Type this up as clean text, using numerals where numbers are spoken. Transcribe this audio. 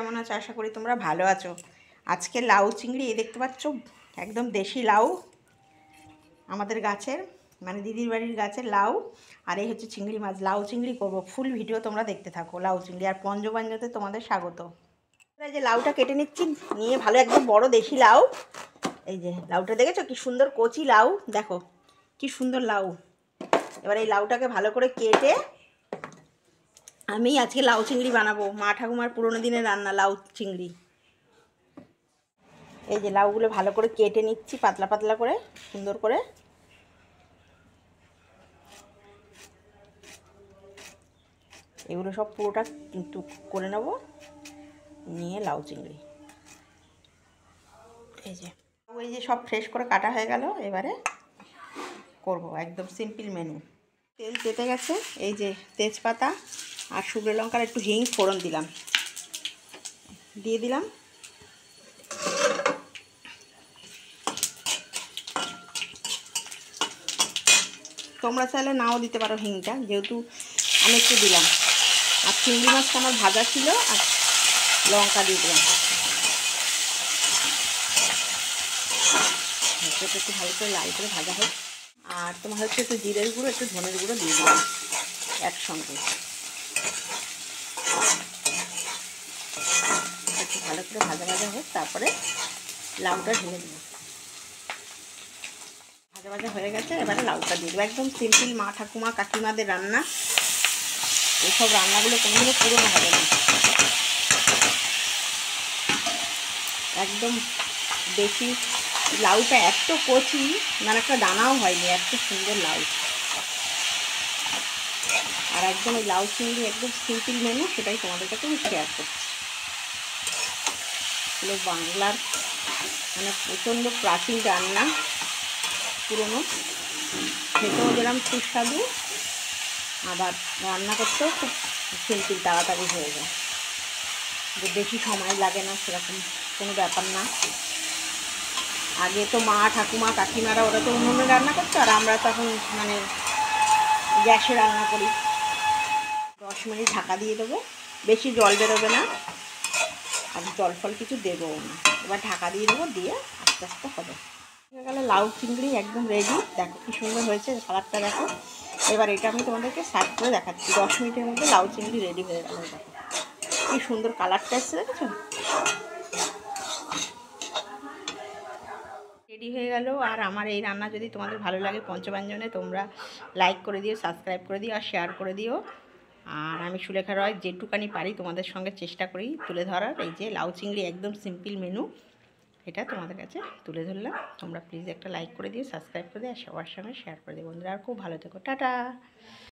কেমন আছো? আশা করি তোমরা ভালো আছো। আজকে লাউ চিংড়ি এই দেখতে পাচ্ছ, একদম দেশি লাউ, আমাদের গাছের মানে দিদির বাড়ির গাছের লাউ। আর এই হচ্ছে চিংড়ি মাছ, লাউ চিংড়ি করব। ফুল ভিডিও তোমরা দেখতে থাকো। লাউ চিংড়ি আর পঞ্চপাঞ্জতে তোমাদের স্বাগত। এই যে লাউটা কেটে নিচ্ছি, নিয়ে ভালো একদম বড় দেশি লাউ। এই যে লাউটা দেখেছো কি সুন্দর কচি লাউ, দেখো কি সুন্দর লাউ। এবার এই লাউটাকে ভালো করে কেটে আমি আজকে লাউ চিংড়ি বানাবো, মা ঠাকুমার পুরোনো দিনের রান্না লাউ চিংড়ি। এই যে লাউগুলো ভালো করে কেটে নিচ্ছি, পাতলা পাতলা করে, সুন্দর করে। এগুলো সব পুরোটা কিন্তু করে নেব, নিয়ে লাউ চিংড়ি। এই যে সব ফ্রেশ করে কাটা হয়ে গেল। এবারে করব একদম সিম্পল মেনু। তেল তেতে গেছে, এই যে তেজপাতা আর শুকনো লঙ্কার একটু হিং ফোড়ন দিলাম, দিয়ে দিলাম। তোমরা চাইলে নাও দিতে পারো হিংটা, যেহেতু আমি একটু দিলাম। আর চিংড়ি মাছটা আমার ভাজা ছিল, আর লঙ্কা দিয়ে দিলাম। একটু ভালো করে লাল করে ভাজা হোক। আর তোমার হচ্ছে একটু জিরের গুঁড়ো, একটু ধনের গুঁড়ো দিয়ে দিলাম একসঙ্গে। একটু ভালো করে ভাজা ভাজা হোক, তারপরে লাউটা ঢেলে দেবো। ভাজা ভাজা হয়ে গেছে, এবারে লাউটা দিয়ে দেবো। একদম সিম্পল মা ঠাকুমা কাকিমাদের রান্না। এইসব রান্নাগুলো কোনোদিনও পুরনো হবে না। একদম বেশি লাউটা এত কচি, মানে একটা দানাও হয়নি, এত সুন্দর লাউ। আর একদম ওই লাউ চিংড়ি একদম সিম্পল মেনু, সেটাই তোমাদের কাছে আমি শেয়ার করছি। এগুলো বাংলার মানে প্রচণ্ড প্রাচীন রান্না, পুরনো, খেতেও যেরকম সুস্বাদু, আবার রান্না করতেও খুব সিম্পল, তাড়াতাড়ি হয়ে যায়, যে বেশি সময় লাগে না সেরকম কোনো ব্যাপার না। আগে তো মা ঠাকুমা কাকিমারা ওরা তো উনুনে রান্না করতো, আর আমরা তখন মানে গ্যাসে রান্না করি। 10 মিনিট ঢাকা দিয়ে দেবো, বেশি জল বেরোবে না, আর জল ফল কিছু দেবো না। এবার ঢাকা দিয়ে দেবো, দিয়ে আস্তে আস্তে হবে। হয়ে গেল লাউ চিংড়ি একদম রেডি। দেখো কি সুন্দর হয়েছে, কালারটা দেখো। এবার এটা আমি তোমাদেরকে সার্ভ করে দেখাচ্ছি। 10 মিনিটের মধ্যে লাউ চিংড়ি রেডি হয়ে গেল। দেখো কি সুন্দর কালারটা এসছে, দেখেছো? রেডি হয়ে গেল। আর আমার এই রান্না যদি তোমাদের ভালো লাগে পঞ্চব্যঞ্জনে, তোমরা লাইক করে দিও, সাবস্ক্রাইব করে দিও, আর শেয়ার করে দিও। আর আমি সুলেখা রয় যেটুকানি পারি তোমাদের সঙ্গে চেষ্টা করি তুলে ধরার। এই যে লাউ চিংড়ি একদম সিম্পল মেনু, এটা তোমাদের কাছে তুলে ধরলাম। তোমরা প্লিজ একটা লাইক করে দিও, সাবস্ক্রাইব করে দিও, আর সবার সঙ্গে শেয়ার করে দিও বন্ধুরা। আর খুব ভালো থেকো, টাটা।